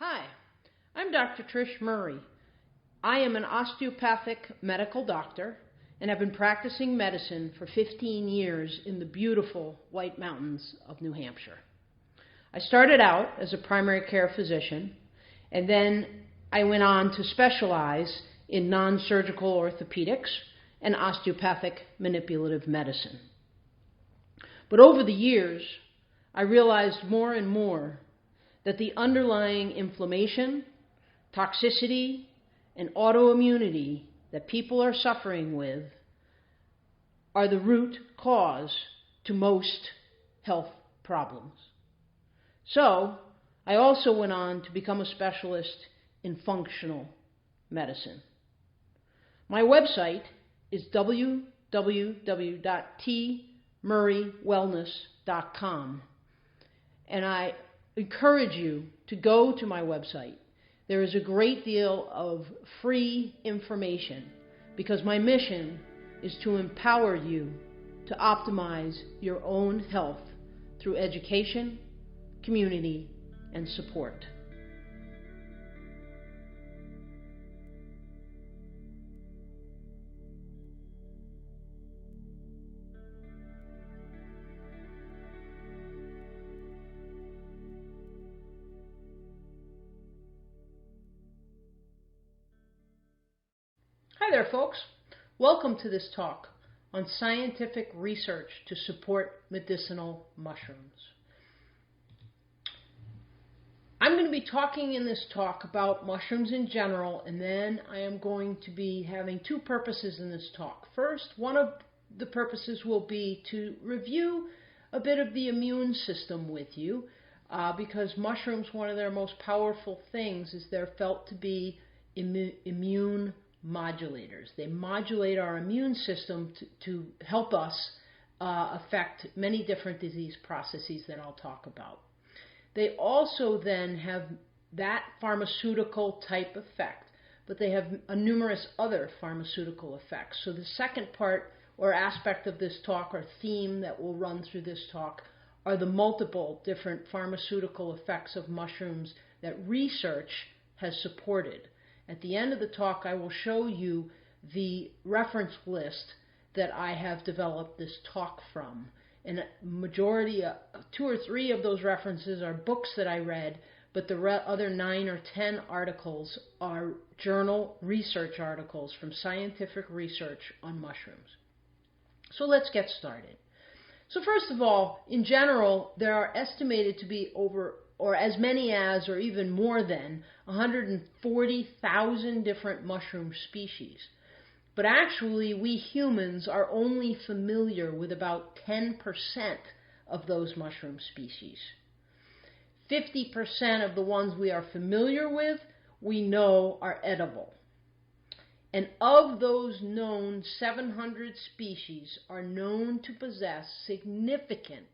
Hi, I'm Dr. Trish Murray. I am an osteopathic medical doctor and have been practicing medicine for 15 years in the beautiful White Mountains of New Hampshire. I started out as a primary care physician, and then I went on to specialize in non-surgical orthopedics and osteopathic manipulative medicine. But over the years, I realized more and more that the underlying inflammation, toxicity, and autoimmunity that people are suffering with are the root cause to most health problems. So, I also went on to become a specialist in functional medicine. My website is www.tmurraywellness.com, and I encourage you to go to my website. There is a great deal of free information because my mission is to empower you to optimize your own health through education, community, and support. Hi there, folks. Welcome to this talk on scientific research to support medicinal mushrooms. I'm going to be talking in this talk about mushrooms in general, and then I am going to be having two purposes in this talk. First, one of the purposes will be to review a bit of the immune system with you, because mushrooms, one of their most powerful things is they're felt to be immune modulators. They modulate our immune system to help us affect many different disease processes that I'll talk about. They also then have that pharmaceutical type effect, but they have numerous other pharmaceutical effects. So the second part or aspect of this talk or theme that will run through this talk are the multiple different pharmaceutical effects of mushrooms that research has supported. At the end of the talk, I will show you the reference list that I have developed this talk from. And a majority, 2 or 3 of those references are books that I read, but the other 9 or 10 articles are journal research articles from scientific research on mushrooms. So let's get started. So first of all, in general, there are estimated to be over or as many as, or even more than, 140,000 different mushroom species. But actually, we humans are only familiar with about 10% of those mushroom species. 50% of the ones we are familiar with, we know are edible. And of those known 700 species are known to possess significant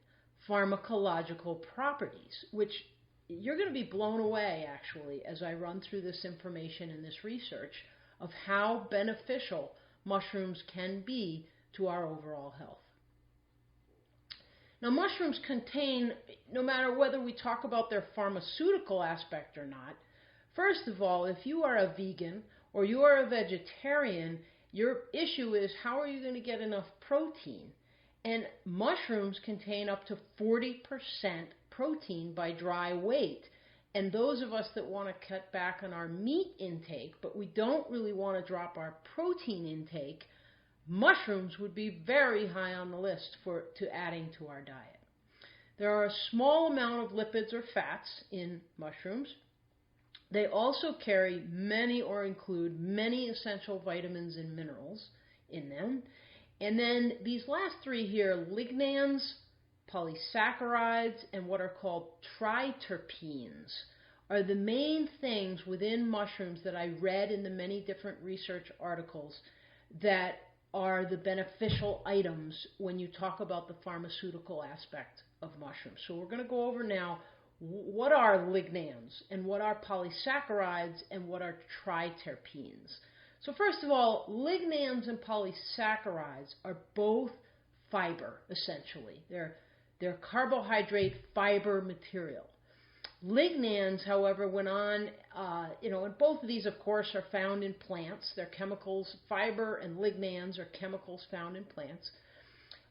pharmacological properties, which you're going to be blown away, actually, as I run through this information and this research of how beneficial mushrooms can be to our overall health. Now, mushrooms contain, no matter whether we talk about their pharmaceutical aspect or not, first of all, if you are a vegan or you are a vegetarian, your issue is how are you going to get enough protein? And mushrooms contain up to 40% protein by dry weight. And those of us that want to cut back on our meat intake, but we don't really want to drop our protein intake, mushrooms would be very high on the list to adding to our diet. There are a small amount of lipids or fats in mushrooms. They also carry many or include many essential vitamins and minerals in them. And then these last 3 here, lignans, polysaccharides, and what are called triterpenes, are the main things within mushrooms that I read in the many different research articles that are the beneficial items when you talk about the pharmaceutical aspect of mushrooms. So we're going to go over now what are lignans and what are polysaccharides and what are triterpenes. So first of all, lignans and polysaccharides are both fiber, essentially. They're carbohydrate fiber material. Lignans, however, went on, and both of these, of course, are found in plants. They're chemicals. Fiber and lignans are chemicals found in plants.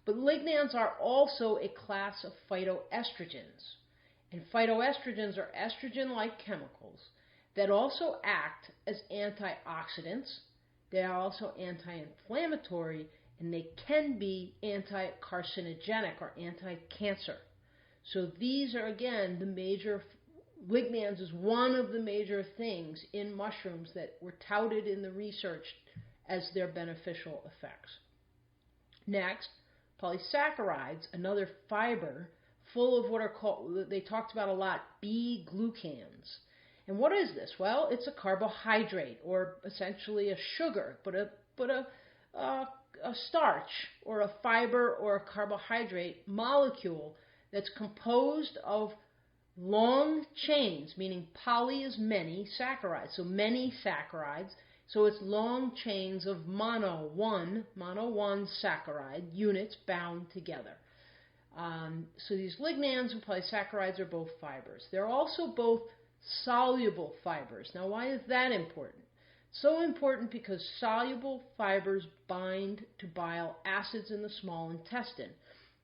But lignans are also a class of phytoestrogens. And phytoestrogens are estrogen-like chemicals that also act as antioxidants. They are also anti-inflammatory, and they can be anti-carcinogenic or anti-cancer. So these are, again, the major, lignans is one of the major things in mushrooms that were touted in the research as their beneficial effects. Next, polysaccharides, another fiber full of what are called, they talked about a lot, B-glucans. And what is this? Well, it's a carbohydrate, or essentially a sugar, but a starch or a fiber or a carbohydrate molecule that's composed of long chains, meaning poly is many, saccharides, so many saccharides. So it's long chains of mono one saccharide units bound together. So these lignans and polysaccharides are both fibers. They're also both soluble fibers. Now, why is that important? So important because soluble fibers bind to bile acids in the small intestine.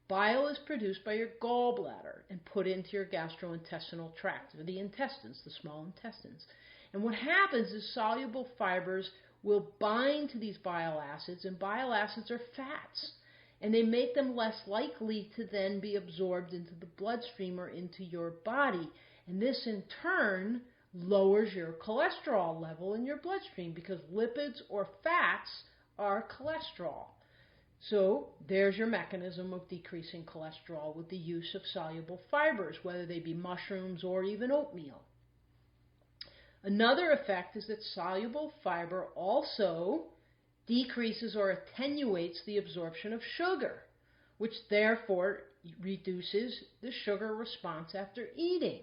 Bile is produced by your gallbladder and put into your gastrointestinal tract, or the intestines, the small intestines. And what happens is soluble fibers will bind to these bile acids, and bile acids are fats. And they make them less likely to then be absorbed into the bloodstream or into your body. And this, in turn, lowers your cholesterol level in your bloodstream because lipids or fats are cholesterol. So there's your mechanism of decreasing cholesterol with the use of soluble fibers, whether they be mushrooms or even oatmeal. Another effect is that soluble fiber also decreases or attenuates the absorption of sugar, which therefore reduces the sugar response after eating.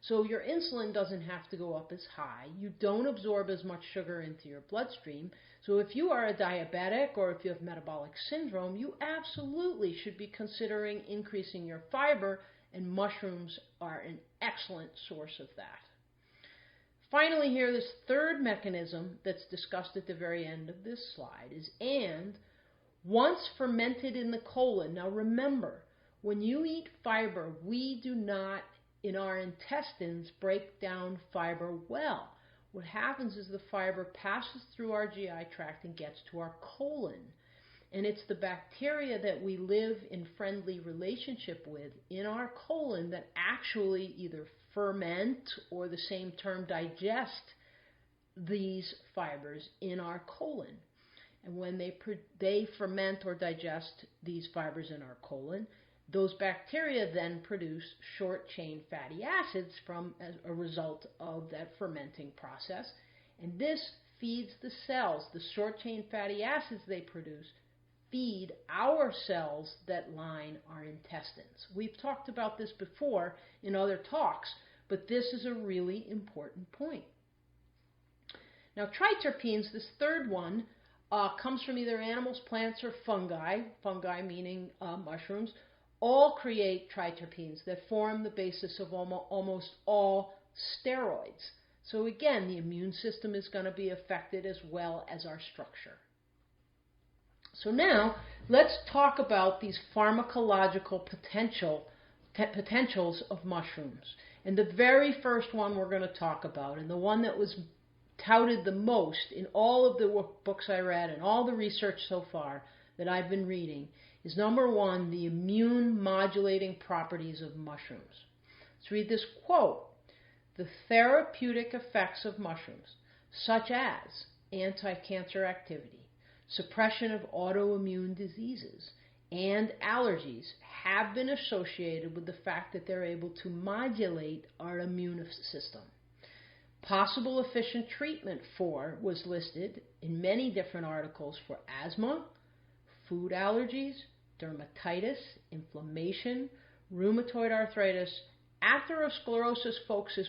So your insulin doesn't have to go up as high. You don't absorb as much sugar into your bloodstream. So if you are a diabetic or if you have metabolic syndrome, you absolutely should be considering increasing your fiber, and mushrooms are an excellent source of that. Finally here, this third mechanism that's discussed at the very end of this slide is once fermented in the colon. Now remember, when you eat fiber, we do not, in our intestines, break down fiber well. What happens is the fiber passes through our GI tract and gets to our colon. And it's the bacteria that we live in friendly relationship with in our colon that actually either ferment or, the same term, digest these fibers in our colon. And when they ferment or digest these fibers in our colon, those bacteria then produce short-chain fatty acids as a result of that fermenting process. And this feeds the cells. The short-chain fatty acids they produce feed our cells that line our intestines. We've talked about this before in other talks, but this is a really important point. Now, triterpenes, this third one, comes from either animals, plants, or fungi. Fungi meaning mushrooms. All create triterpenes that form the basis of almost all steroids. So again, the immune system is going to be affected as well as our structure. So now, let's talk about these pharmacological potentials of mushrooms. And the very first one we're going to talk about, and the one that was touted the most in all of the books I read and all the research so far that I've been reading, is number one, the immune modulating properties of mushrooms. Let's read this quote. The therapeutic effects of mushrooms, such as anti-cancer activity, suppression of autoimmune diseases, and allergies, have been associated with the fact that they're able to modulate our immune system. Possible efficient treatment was listed in many different articles for asthma, food allergies, dermatitis, inflammation, rheumatoid arthritis, atherosclerosis, folks, is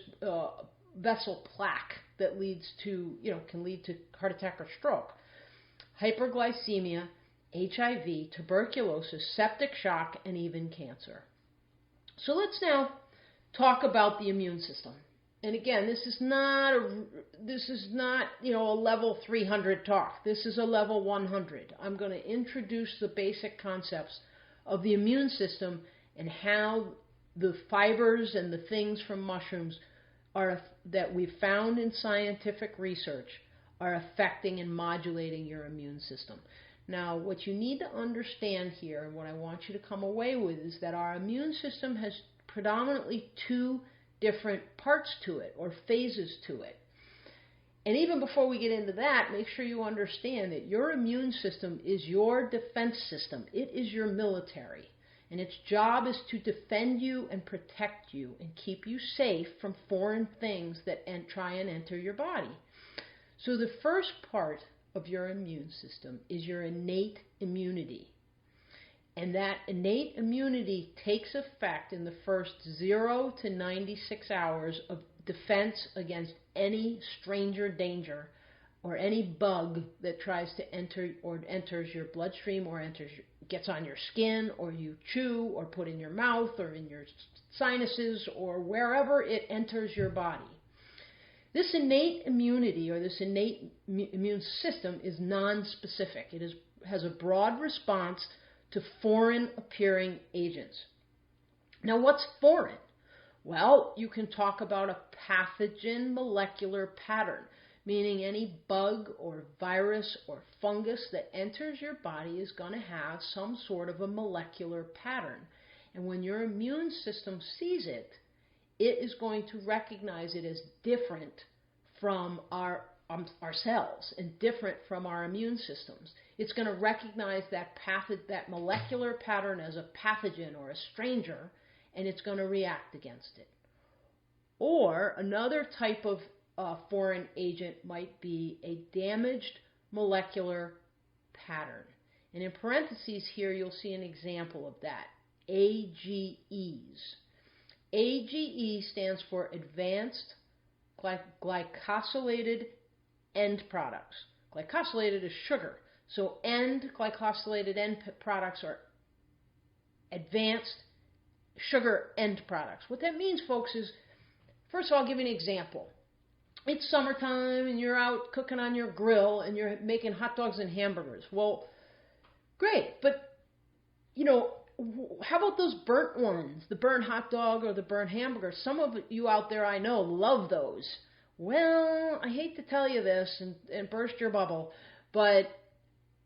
vessel plaque that can lead to heart attack or stroke, hyperglycemia, HIV, tuberculosis, septic shock, and even cancer. So let's now talk about the immune system. And again, this is not a level 300 talk. This is a level 100. I'm going to introduce the basic concepts of the immune system and how the fibers and the things from mushrooms that we've found in scientific research are affecting and modulating your immune system. Now, what you need to understand here, and what I want you to come away with, is that our immune system has predominantly two different parts to it, or phases to it. And even before we get into that, make sure you understand that your immune system is your defense system. It is your military. And its job is to defend you and protect you and keep you safe from foreign things that try and enter your body. So the first part of your immune system is your innate immunity. And that innate immunity takes effect in the first 0 to 96 hours of defense against any stranger danger or any bug that tries to enter or enters your bloodstream or gets on your skin, or you chew or put in your mouth or in your sinuses or wherever it enters your body. This innate immunity, or this innate immune system, is non-specific. It has a broad response to foreign appearing agents. Now, what's foreign? Well, you can talk about a pathogen molecular pattern, meaning any bug or virus or fungus that enters your body is going to have some sort of a molecular pattern. And when your immune system sees it, it is going to recognize it as different from our cells and different from our immune systems. It's going to recognize that molecular pattern as a pathogen or a stranger, and it's going to react against it. Or another type of foreign agent might be a damaged molecular pattern. And in parentheses here, you'll see an example of that, AGEs. AGE stands for Advanced Glycosylated End Products. Glycosylated is sugar, so glycosylated end products are advanced sugar end products. What that means, folks, is, first of all, I'll give you an example. It's summertime and you're out cooking on your grill and you're making hot dogs and hamburgers. Well, great, but how about those burnt ones, the burnt hot dog or the burnt hamburger? Some of you out there I know love those. Well, I hate to tell you this and burst your bubble, but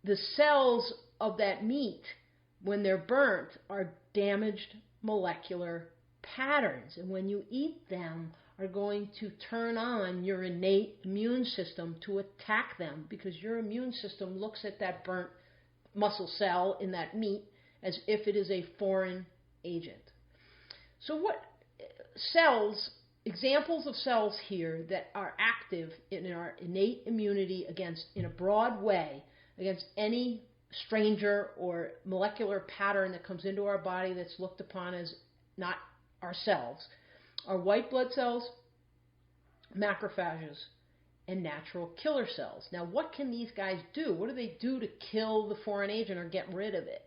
the cells of that meat, when they're burnt, are damaged molecular patterns. And when you eat them, are going to turn on your innate immune system to attack them, because your immune system looks at that burnt muscle cell in that meat as if it is a foreign agent. So what cells, examples of cells here that are active in our innate immunity in a broad way against any stranger or molecular pattern that comes into our body that's looked upon as not ourselves, are white blood cells, macrophages, and natural killer cells. Now, what can these guys do? What do they do to kill the foreign agent or get rid of it?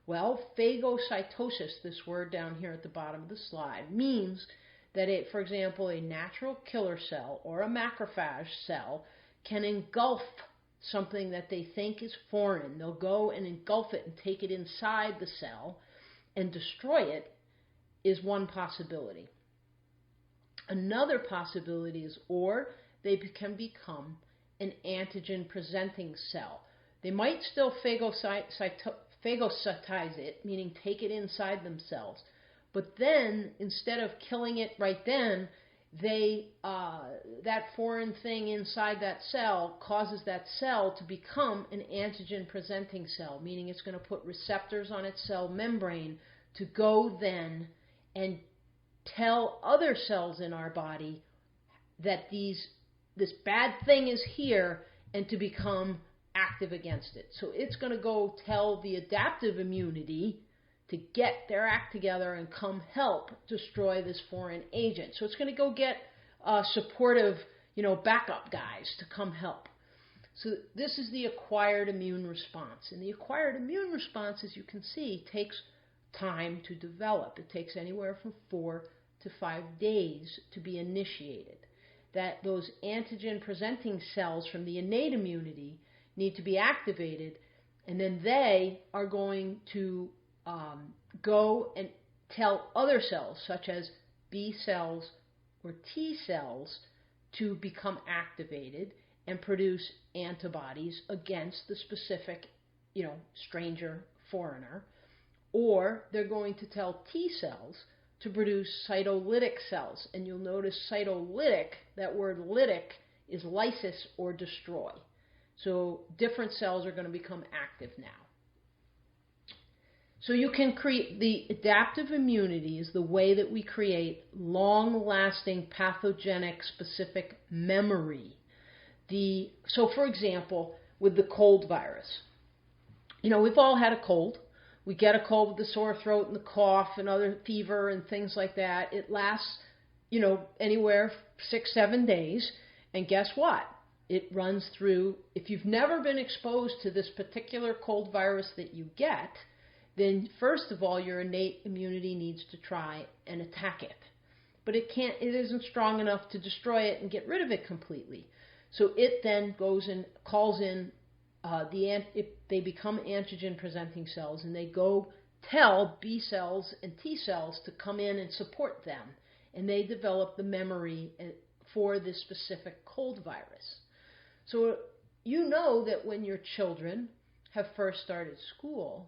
Well, phagocytosis, this word down here at the bottom of the slide, means that, for example, a natural killer cell or a macrophage cell can engulf something that they think is foreign. They'll go and engulf it and take it inside the cell and destroy it, is one possibility. Another possibility is, or they can become an antigen-presenting cell. They might still phagocytize it, meaning take it inside themselves, but then instead of killing it right then, that foreign thing inside that cell causes that cell to become an antigen-presenting cell, meaning it's going to put receptors on its cell membrane to go then and tell other cells in our body that this bad thing is here and to become active against it. So it's going to go tell the adaptive immunity to get their act together and come help destroy this foreign agent. So it's going to go get supportive, backup guys to come help. So this is the acquired immune response. And the acquired immune response, as you can see, takes time to develop. It takes anywhere from 4 to 5 days to be initiated. That those antigen-presenting cells from the innate immunity need to be activated, and then they are going to go and tell other cells, such as B cells or T cells, to become activated and produce antibodies against the specific, stranger, foreigner. Or they're going to tell T cells to produce cytolytic cells. And you'll notice cytolytic, that word lytic, is lysis or destroy. So different cells are going to become active now. So you can create, the adaptive immunity is the way that we create long-lasting pathogenic specific memory. So for example, with the cold virus, we've all had a cold. We get a cold with the sore throat and the cough and other fever and things like that. It lasts, anywhere 6-7 days. And guess what? It runs through, if you've never been exposed to this particular cold virus that you get, then first of all, your innate immunity needs to try and attack it. But it isn't strong enough to destroy it and get rid of it completely. So it then goes and calls in, they become antigen-presenting cells, and they go tell B cells and T cells to come in and support them. And they develop the memory for this specific cold virus. So you know that when your children have first started school,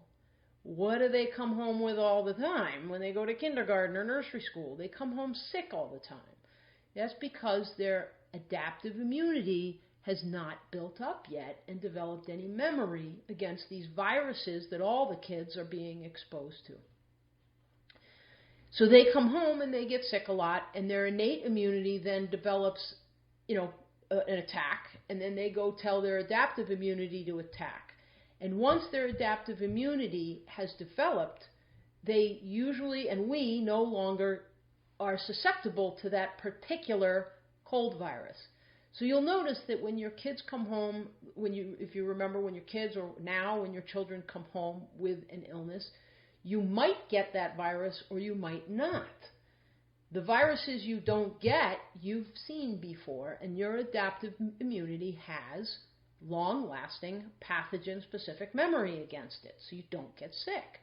what do they come home with all the time when they go to kindergarten or nursery school? They come home sick all the time. That's because their adaptive immunity has not built up yet and developed any memory against these viruses that all the kids are being exposed to. So they come home and they get sick a lot, and their innate immunity then develops, an attack, and then they go tell their adaptive immunity to attack. And once their adaptive immunity has developed, they usually, and we no longer are susceptible to that particular cold virus. So you'll notice that when your kids come home, if you remember when your kids, or now when your children come home with an illness, you might get that virus or you might not. The viruses you don't get, you've seen before, and your adaptive immunity has long-lasting pathogen-specific memory against it, so you don't get sick.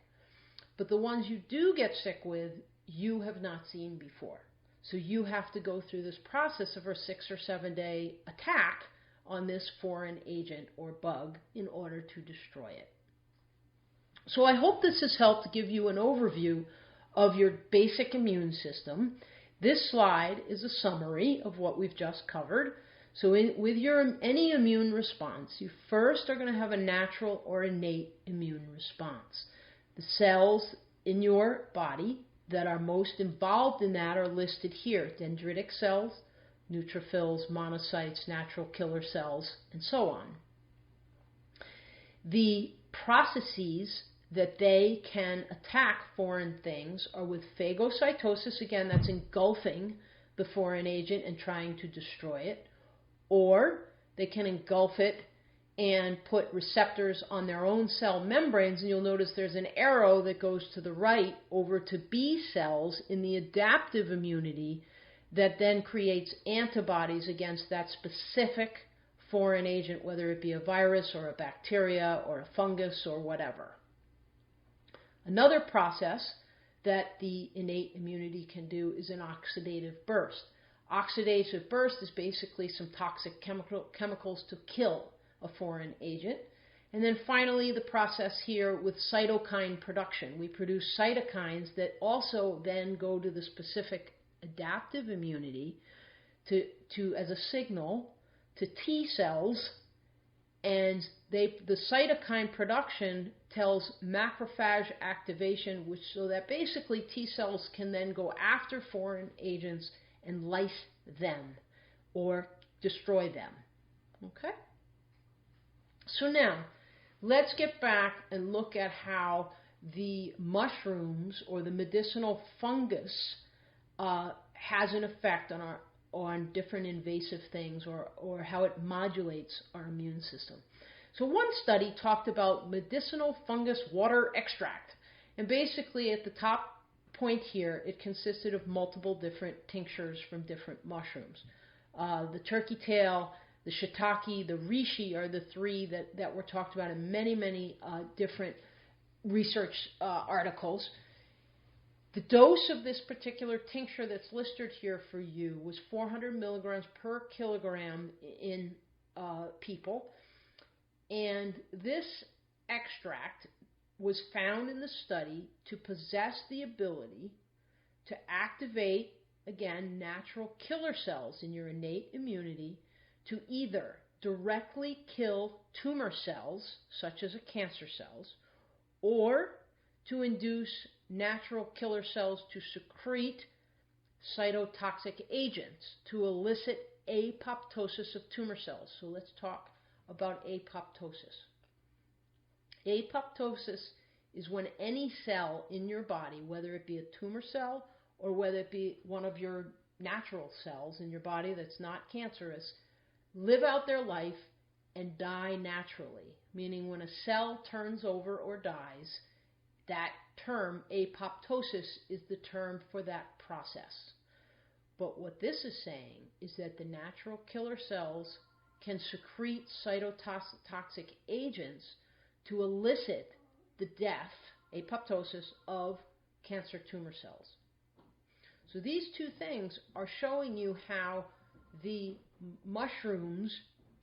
But the ones you do get sick with, you have not seen before. So you have to go through this process of a 6 or 7 day attack on this foreign agent or bug in order to destroy it. So I hope this has helped give you an overview of your basic immune system. This slide is a summary of what we've just covered. So with any immune response, you first are going to have a natural or innate immune response. The cells in your body that are most involved in that are listed here: dendritic cells, neutrophils, monocytes, natural killer cells, and so on. The processes that they can attack foreign things are with phagocytosis, again, that's engulfing the foreign agent and trying to destroy it, or they can engulf it and put receptors on their own cell membranes, and you'll notice there's an arrow that goes to the right over to B cells in the adaptive immunity that then creates antibodies against that specific foreign agent, whether it be a virus or a bacteria or a fungus or whatever. Another process that the innate immunity can do is an oxidative burst. Oxidative burst is basically some toxic chemicals to kill a foreign agent. And then finally, the process here with cytokine production. We produce cytokines that also then go to the specific adaptive immunity to as a signal to T cells, and the cytokine production tells macrophage activation, so that basically T cells can then go after foreign agents and lyse them or destroy them. Okay? So now, let's get back and look at how the mushrooms or the medicinal fungus has an effect on different invasive things, or how it modulates our immune system. So one study talked about medicinal fungus water extract. And basically at the top point here, it consisted of multiple different tinctures from different mushrooms. The turkey tail, the shiitake, the reishi are the three that were talked about in many, many different research articles. The dose of this particular tincture that's listed here for you was 400 milligrams per kilogram in people. And this extract was found in the study to possess the ability to activate, again, natural killer cells in your innate immunity to either directly kill tumor cells, such as cancer cells, or to induce natural killer cells to secrete cytotoxic agents to elicit apoptosis of tumor cells. So let's talk about apoptosis. Apoptosis is when any cell in your body, whether it be a tumor cell or whether it be one of your natural cells in your body that's not cancerous, live out their life and die naturally. Meaning when a cell turns over or dies, that term, apoptosis, is the term for that process. But what this is saying is that the natural killer cells can secrete cytotoxic agents to elicit the death, apoptosis, of cancer tumor cells. So these two things are showing you how the mushrooms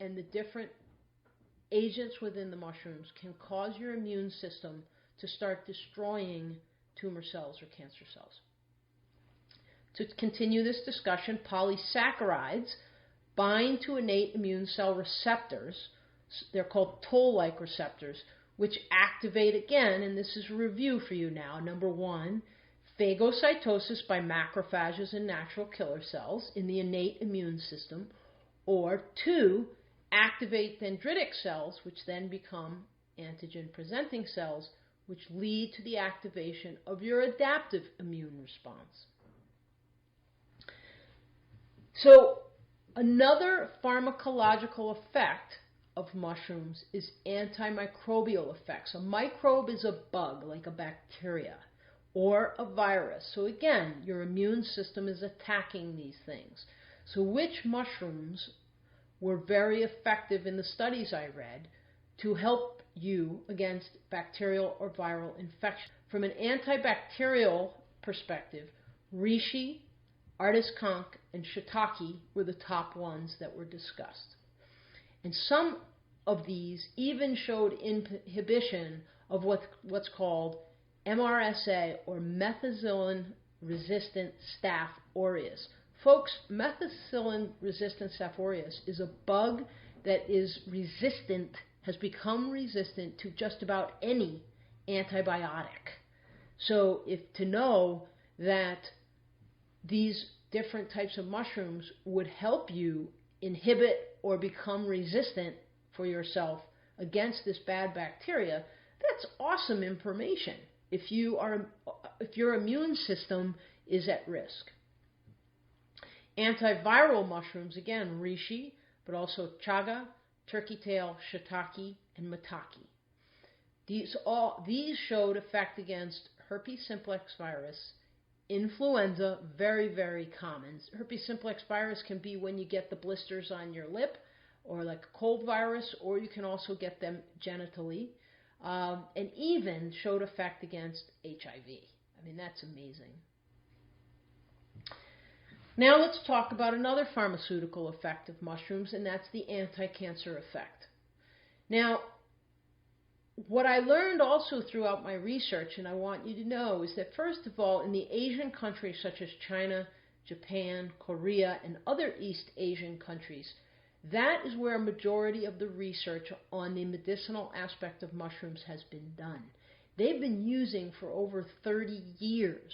and the different agents within the mushrooms can cause your immune system to start destroying tumor cells or cancer cells. To continue this discussion, polysaccharides bind to innate immune cell receptors. They're called toll-like receptors, which activate again, and this is a review for you now. Number one, phagocytosis by macrophages and natural killer cells in the innate immune system. Or two, activate dendritic cells, which then become antigen-presenting cells, which lead to the activation of your adaptive immune response. So another pharmacological effect of mushrooms is antimicrobial effects. A microbe is a bug, like a bacteria, or a virus. So again, your immune system is attacking these things. So which mushrooms were very effective in the studies I read to help you against bacterial or viral infection? From an antibacterial perspective, reishi, artis conch, and shiitake were the top ones that were discussed. And some of these even showed inhibition of what's called MRSA, or methicillin-resistant Staph aureus. Folks, methicillin-resistant Staph aureus is a bug that is resistant, has become resistant to just about any antibiotic. So to know that these different types of mushrooms would help you inhibit or become resistant for yourself against this bad bacteria, that's awesome information if your immune system is at risk. Antiviral mushrooms, again, reishi, but also chaga, turkey tail, shiitake, and maitake. These showed effect against herpes simplex virus, influenza, very, very common. Herpes simplex virus can be when you get the blisters on your lip, or like a cold virus, or you can also get them genitally, and even showed effect against HIV. I mean, that's amazing. Now let's talk about another pharmaceutical effect of mushrooms, and that's the anti-cancer effect. Now, what I learned also throughout my research, and I want you to know, is that first of all, in the Asian countries such as China, Japan, Korea, and other East Asian countries, that is where a majority of the research on the medicinal aspect of mushrooms has been done. They've been using for over 30 years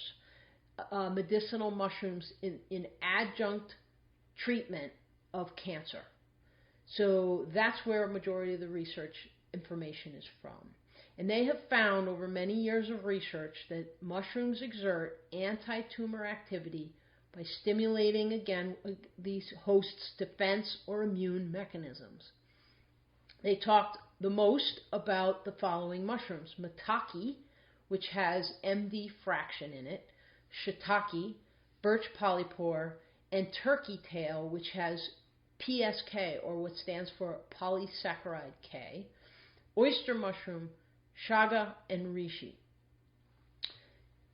medicinal mushrooms in adjunct treatment of cancer. So that's where a majority of the research information is from. And they have found over many years of research that mushrooms exert anti-tumor activity by stimulating, again, these hosts' defense or immune mechanisms. They talked the most about the following mushrooms: maitake, which has MD fraction in it, shiitake, birch polypore, and turkey tail, which has PSK, or what stands for polysaccharide K, oyster mushroom, chaga, and reishi.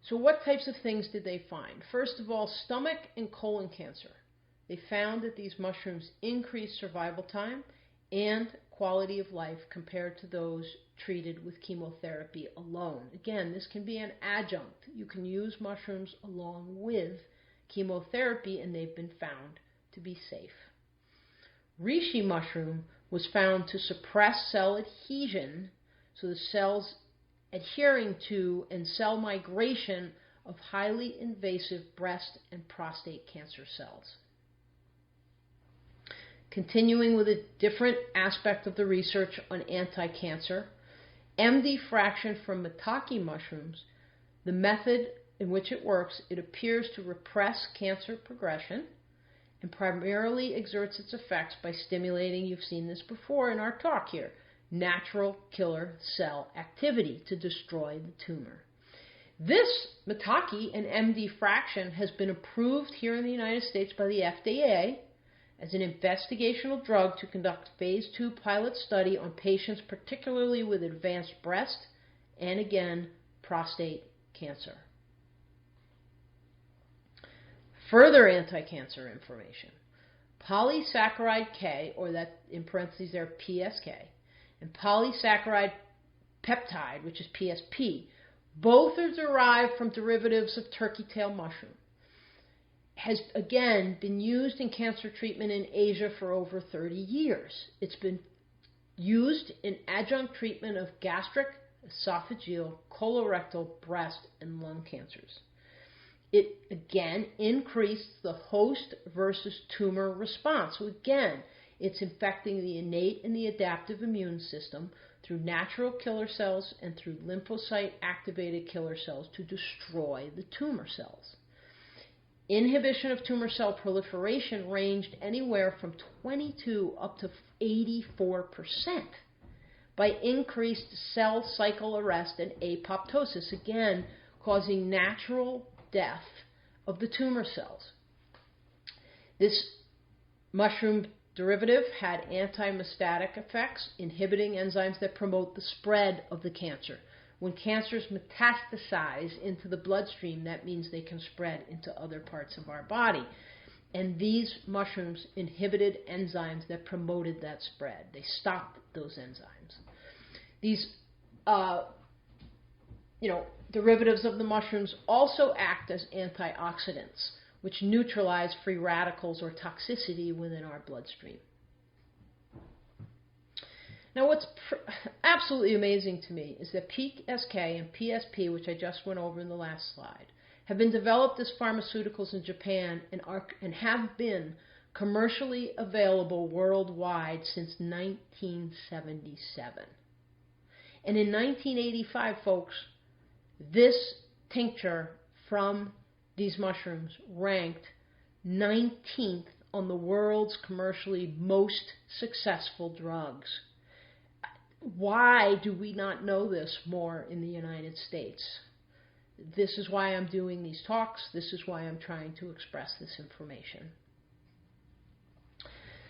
So what types of things did they find? First of all, stomach and colon cancer. They found that these mushrooms increase survival time and quality of life compared to those treated with chemotherapy alone. Again, this can be an adjunct. You can use mushrooms along with chemotherapy, and they've been found to be safe. Reishi mushroom was found to suppress cell adhesion, so the cells adhering to and cell migration of highly invasive breast and prostate cancer cells. Continuing with a different aspect of the research on anti-cancer, MD fraction from maitake mushrooms, the method in which it works, it appears to repress cancer progression and primarily exerts its effects by stimulating, you've seen this before in our talk here, natural killer cell activity to destroy the tumor. This maitake and MD fraction has been approved here in the United States by the FDA as an investigational drug to conduct phase 2 pilot study on patients particularly with advanced breast and, again, prostate cancer. Further anti-cancer information. Polysaccharide K, or that in parentheses there PSK, and polysaccharide peptide, which is PSP, both are derived from derivatives of turkey tail mushroom. Has again been used in cancer treatment in Asia for over 30 years. It's been used in adjunct treatment of gastric, esophageal, colorectal, breast, and lung cancers. It again increased the host versus tumor response. So again, it's infecting the innate and the adaptive immune system through natural killer cells and through lymphocyte-activated killer cells to destroy the tumor cells. Inhibition of tumor cell proliferation ranged anywhere from 22 up to 84% by increased cell cycle arrest and apoptosis, again causing natural death of the tumor cells. This mushroom derivative had anti-metastatic effects, inhibiting enzymes that promote the spread of the cancer. When cancers metastasize into the bloodstream, that means they can spread into other parts of our body. And these mushrooms inhibited enzymes that promoted that spread. They stopped those enzymes. These derivatives of the mushrooms also act as antioxidants, which neutralize free radicals or toxicity within our bloodstream. Now, what's absolutely amazing to me is that PSK and PSP, which I just went over in the last slide, have been developed as pharmaceuticals in Japan and have been commercially available worldwide since 1977. And in 1985, folks, this tincture from these mushrooms ranked 19th on the world's commercially most successful drugs. Why do we not know this more in the United States? This is why I'm doing these talks. This is why I'm trying to express this information.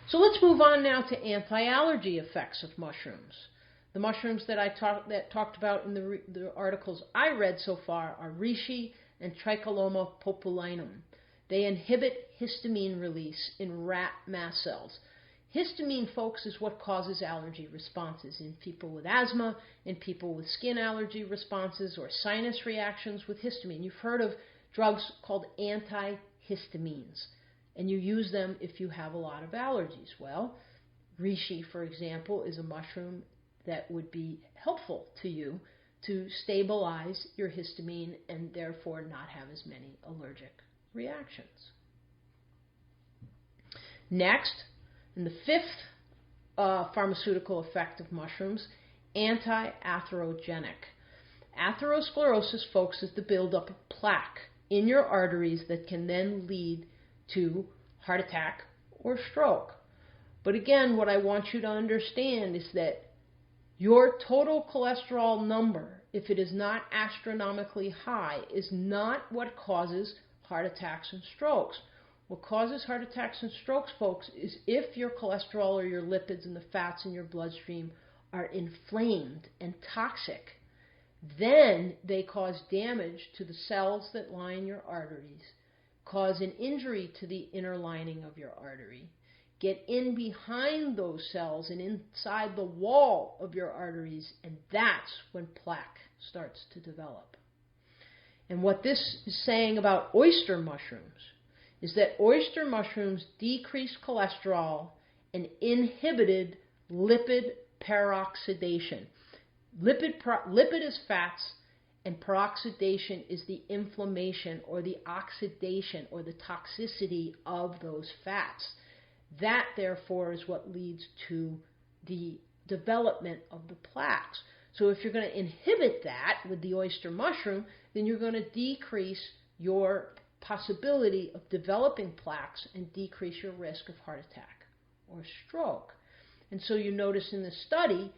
So let's move on now to anti-allergy effects of mushrooms. The mushrooms that I talked about in the articles I read so far are reishi and Tricholoma populinum. They inhibit histamine release in rat mast cells. Histamine, folks, is what causes allergy responses in people with asthma, in people with skin allergy responses, or sinus reactions with histamine. You've heard of drugs called antihistamines, and you use them if you have a lot of allergies. Well, reishi, for example, is a mushroom that would be helpful to you to stabilize your histamine and therefore not have as many allergic reactions. Next, and the fifth pharmaceutical effect of mushrooms, anti-atherogenic. Atherosclerosis, folks, is the buildup of plaque in your arteries that can then lead to heart attack or stroke. But again, what I want you to understand is that your total cholesterol number if it is not astronomically high, is not what causes heart attacks and strokes. What causes heart attacks and strokes, folks, is if your cholesterol or your lipids and the fats in your bloodstream are inflamed and toxic. Then they cause damage to the cells that line your arteries, cause an injury to the inner lining of your artery, get in behind those cells and inside the wall of your arteries, and that's when plaque starts to develop. And what this is saying about oyster mushrooms is that oyster mushrooms decreased cholesterol and inhibited lipid peroxidation. Lipid is fats, and peroxidation is the inflammation or the oxidation or the toxicity of those fats. That, therefore, is what leads to the development of the plaques. So if you're going to inhibit that with the oyster mushroom, then you're going to decrease your possibility of developing plaques and decrease your risk of heart attack or stroke. And so you notice in this study,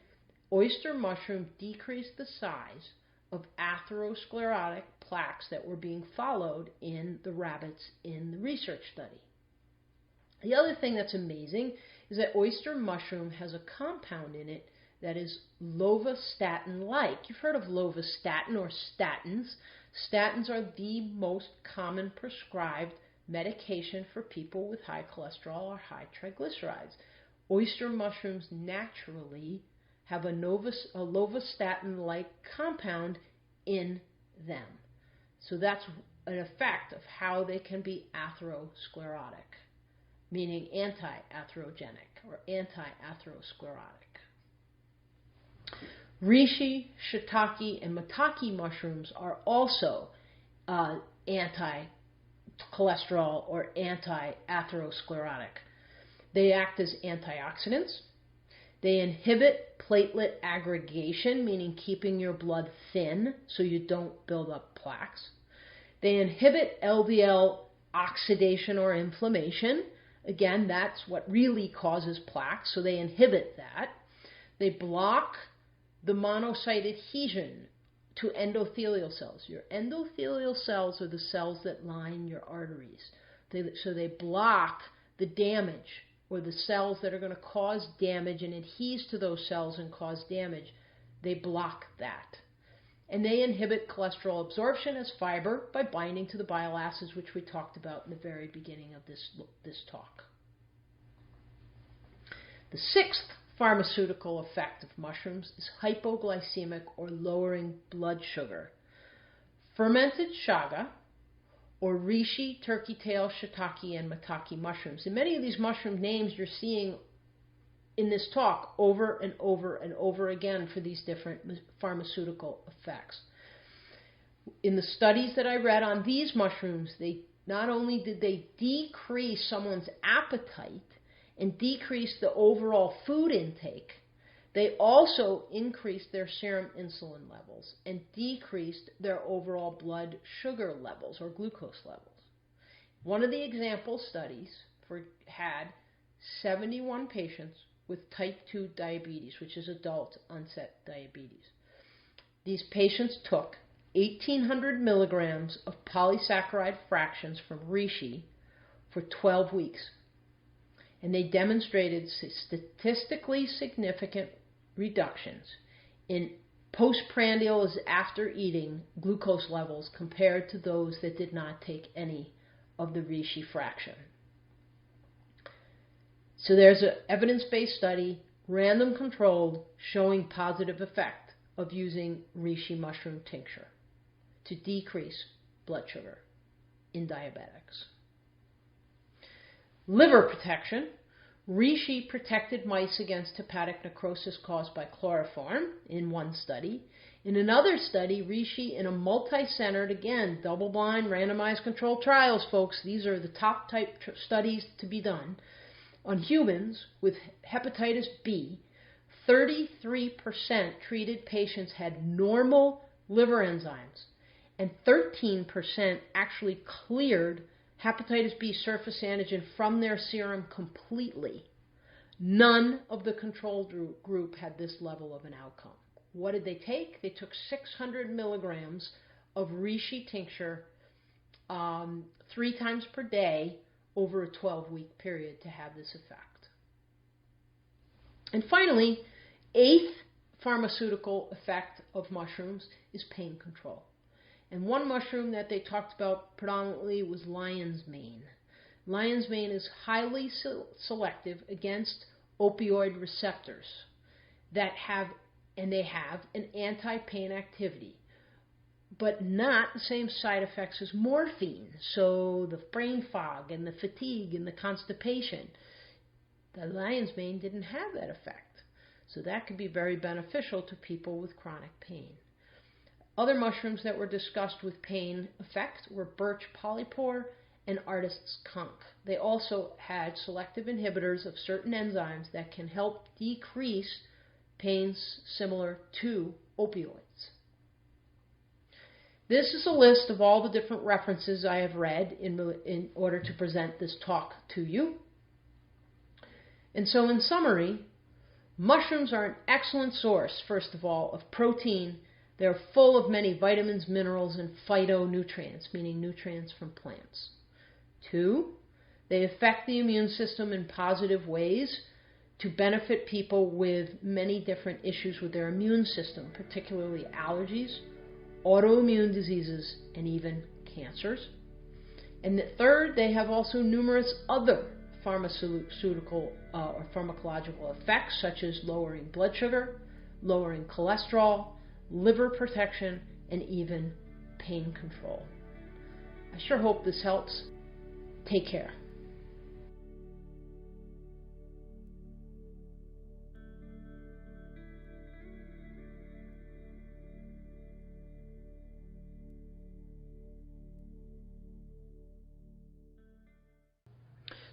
oyster mushroom decreased the size of atherosclerotic plaques that were being followed in the rabbits in the research study. The other thing that's amazing is that oyster mushroom has a compound in it that is lovastatin-like. You've heard of lovastatin or statins. Statins are the most common prescribed medication for people with high cholesterol or high triglycerides. Oyster mushrooms naturally have a lovastatin-like compound in them. So that's an effect of how they can be atherosclerotic, meaning anti-atherogenic or anti-atherosclerotic. Reishi, shiitake, and maitake mushrooms are also anti-cholesterol or anti-atherosclerotic. They act as antioxidants. They inhibit platelet aggregation, meaning keeping your blood thin so you don't build up plaques. They inhibit LDL oxidation or inflammation. Again, that's what really causes plaques, so they inhibit that. They block the monocyte adhesion to endothelial cells. Your endothelial cells are the cells that line your arteries. So they block the damage, or the cells that are going to cause damage and adheres to those cells and cause damage. They block that. And they inhibit cholesterol absorption as fiber by binding to the bile acids, which we talked about in the very beginning of this talk. The sixth pharmaceutical effect of mushrooms is hypoglycemic or lowering blood sugar. Fermented chaga, or reishi, turkey tail, shiitake, and maitake mushrooms. And many of these mushroom names you're seeing in this talk over and over and over again for these different pharmaceutical effects. In the studies that I read on these mushrooms, they not only did they decrease someone's appetite and decrease the overall food intake, they also increased their serum insulin levels and decreased their overall blood sugar levels or glucose levels. One of the example studies had 71 patients with type 2 diabetes, which is adult onset diabetes. These patients took 1,800 milligrams of polysaccharide fractions from reishi for 12 weeks. And they demonstrated statistically significant reductions in postprandial, as after eating, glucose levels compared to those that did not take any of the reishi fraction. So there's an evidence-based study, random controlled, showing positive effect of using reishi mushroom tincture to decrease blood sugar in diabetics. Liver protection. Reishi protected mice against hepatic necrosis caused by chloroform in one study. In another study, reishi in a multi-centered, again, double-blind, randomized controlled trials, folks, these are the top type studies to be done, on humans with hepatitis B, 33% treated patients had normal liver enzymes, and 13% actually cleared hepatitis B surface antigen from their serum completely. None of the control group had this level of an outcome. What did they take? They took 600 milligrams of reishi tincture 3 times per day over a 12-week period to have this effect. And finally, 8th pharmaceutical effect of mushrooms is pain control. And one mushroom that they talked about predominantly was lion's mane. Lion's mane is highly selective against opioid receptors that have an anti-pain activity, but not the same side effects as morphine. So the brain fog and the fatigue and the constipation, the lion's mane didn't have that effect. So that could be very beneficial to people with chronic pain. Other mushrooms that were discussed with pain effect were birch polypore and artist's conch. They also had selective inhibitors of certain enzymes that can help decrease pains similar to opioids. This is a list of all the different references I have read in order to present this talk to you. And so in summary, mushrooms are an excellent source, first of all, of protein. They're full of many vitamins, minerals, and phytonutrients, meaning nutrients from plants. 2, they affect the immune system in positive ways to benefit people with many different issues with their immune system, particularly allergies, autoimmune diseases, and even cancers. And 3rd, they have also numerous other pharmaceutical or pharmacological effects, such as lowering blood sugar, lowering cholesterol, liver protection, and even pain control. I sure hope this helps. Take care.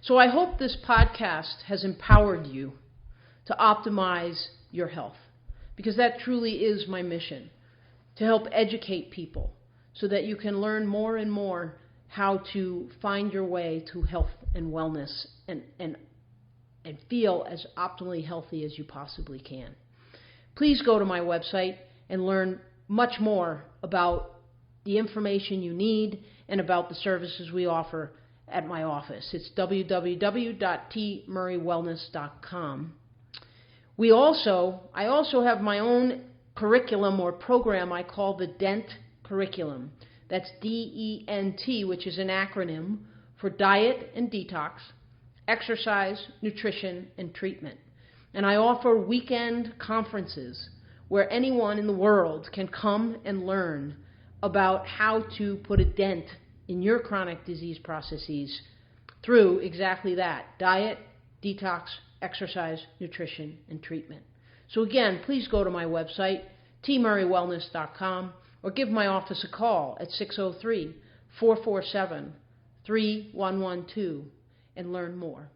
So I hope this podcast has empowered you to optimize your health, because that truly is my mission, to help educate people so that you can learn more and more how to find your way to health and wellness and feel as optimally healthy as you possibly can. Please go to my website and learn much more about the information you need and about the services we offer at my office. It's www.tmurraywellness.com. I also have my own curriculum or program I call the DENT curriculum. That's DENT, which is an acronym for Diet and Detox, Exercise, Nutrition, and Treatment. And I offer weekend conferences where anyone in the world can come and learn about how to put a dent in your chronic disease processes through exactly that: diet, detox, exercise, nutrition, and treatment. So again, please go to my website, tmurraywellness.com, or give my office a call at 603-447-3112 and learn more.